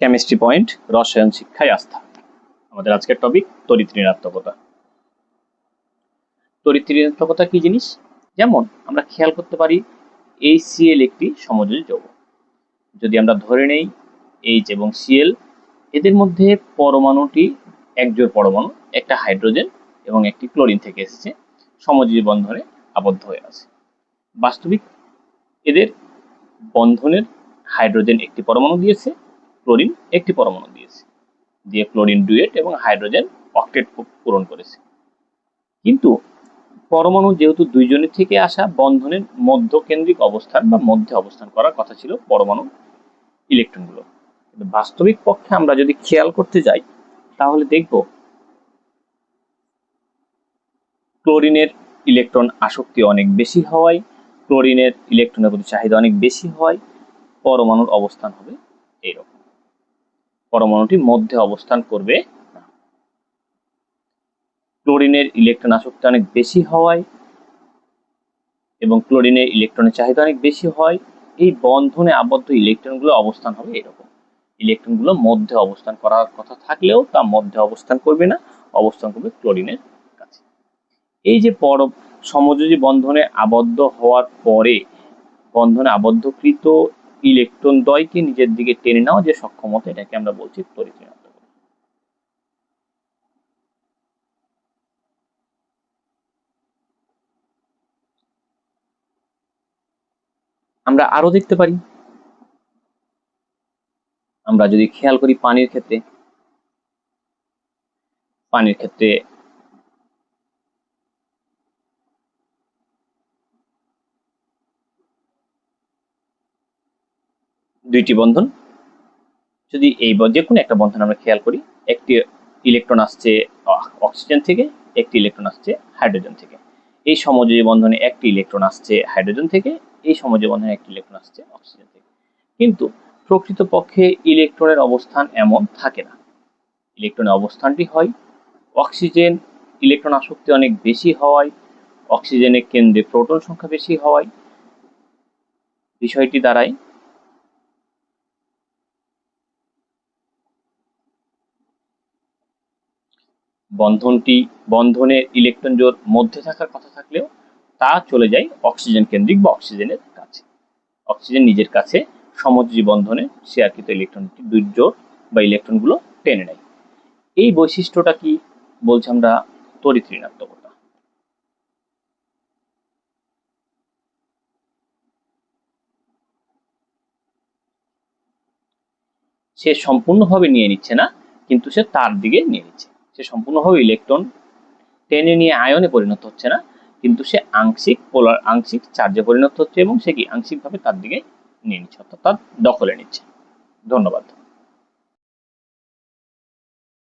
Chemistry point রসায়ন শিক্ষায় আস্থা। আমাদের আজকের টপিক তড়িৎ ঋণাত্মকতা। তড়িৎ ঋণাত্মকতা কি জিনিস? যেমন আমরা খেয়াল করতে পারি HCl একটি সমযোজী যৌগ। যদি আমরা ধরে নেই H এবং Cl, এদের মধ্যে পরমাণুটি একজোড় পরমাণু, একটা হাইড্রোজেন এবং একটি ক্লোরিন থেকে এসেছে, সমযোজী বন্ধনে আবদ্ধ হয়ে আছে। বাস্তবিক এদের বন্ধনের হাইড্রোজেন একটি পরমাণু দিয়েছে, ক্লোরিন একটি পরমাণু দিয়েছে, দিয়ে ক্লোরিন ডুয়েট এবং হাইড্রোজেন অক্টেট পূরণ করেছে। কিন্তু পরমাণু যেহেতু দুইজনের থেকে আসা, বন্ধনের মধ্যকেন্দ্রিক অবস্থান বা মধ্যে অবস্থান করার কথা ছিল পরমাণু ইলেকট্রনগুলো। কিন্তু বাস্তবিক পক্ষে আমরা যদি খেয়াল করতে যাই তাহলে দেখব ক্লোরিনের ইলেকট্রন আসক্তি অনেক বেশি হওয়ায়, ক্লোরিনের ইলেকট্রনের প্রতি চাহিদা অনেক বেশি হয়, পরমাণুর অবস্থান হবে এইরকম। পরমাণুটি মধ্যে অবস্থান করবে না। ক্লোরিনের ইলেকট্রন আসক্তি অনেক বেশি হওয়ায় এবং ক্লোরিনের ইলেকট্রনের চাহিদা অনেক বেশি হয়, এই বন্ধনে আবদ্ধ ইলেকট্রনগুলো অবস্থান হবে এরকম। ইলেকট্রনগুলো মধ্যে অবস্থান করার কথা থাকলেও তা মধ্যে অবস্থান করবে না, অবস্থান করবে ক্লোরিনের কাছে। এই যে সমযোজী বন্ধনে আবদ্ধ হওয়ার পরে বন্ধনে আবদ্ধকৃত ইলেকট্রন দ্বয়কে নিজের দিকে টেনে নেওয়া যে সক্ষমতা, এটাকে আমরা বলছি তড়িৎ ঋণাত্মকতা। আমরা আরো দেখতে পারি, আমরা যদি খেয়াল করি পানির ক্ষেত্রে দুইটি বন্ধন, যদি এই যে কোনো একটা বন্ধন আমরা খেয়াল করি, একটি ইলেকট্রন আসছে অক্সিজেন থেকে, একটি ইলেকট্রন আসছে হাইড্রোজেন থেকে। এই সমযোজী বন্ধনে একটি ইলেকট্রন আসছে হাইড্রোজেন থেকে, এই সমযোজী বন্ধনে একটি ইলেকট্রন আসছে অক্সিজেন থেকে। কিন্তু প্রকৃতপক্ষে ইলেকট্রনের অবস্থান এমন থাকে না। ইলেকট্রনের অবস্থানটি হয় অক্সিজেন ইলেকট্রন আসক্তি অনেক বেশি হওয়ায়, অক্সিজেনের কেন্দ্রে প্রোটন সংখ্যা বেশি হওয়ায় বিষয়টি দাঁড়ায় বন্ধনে ইলেকট্রন জোড় মধ্যে থাকার কথা থাকলেও তা চলে যায় অক্সিজেন কেন্দ্রিক বা অক্সিজেনের কাছে। অক্সিজেন নিজের কাছে সমযোজী বন্ধনে শেয়ারকৃত ইলেকট্রনটি দুই জোড় বা ইলেকট্রনগুলো টেনে নেয়। এই বৈশিষ্ট্যটা কি বলছি আমরা? তড়িৎ ঋণাত্মকতা। সে সম্পূর্ণভাবে নিয়ে নিচ্ছে না, কিন্তু সে তার দিকে নিয়ে নিচ্ছে। সে সম্পূর্ণভাবে ইলেকট্রন টেনে নিয়ে আয়নে পরিণত হচ্ছে না, কিন্তু সে আংশিক চার্জে পরিণত হচ্ছে এবং সে কি আংশিকভাবে তার দিকে নিয়ে নিচ্ছে, অর্থাৎ তার দখলে নিচ্ছে। ধন্যবাদ।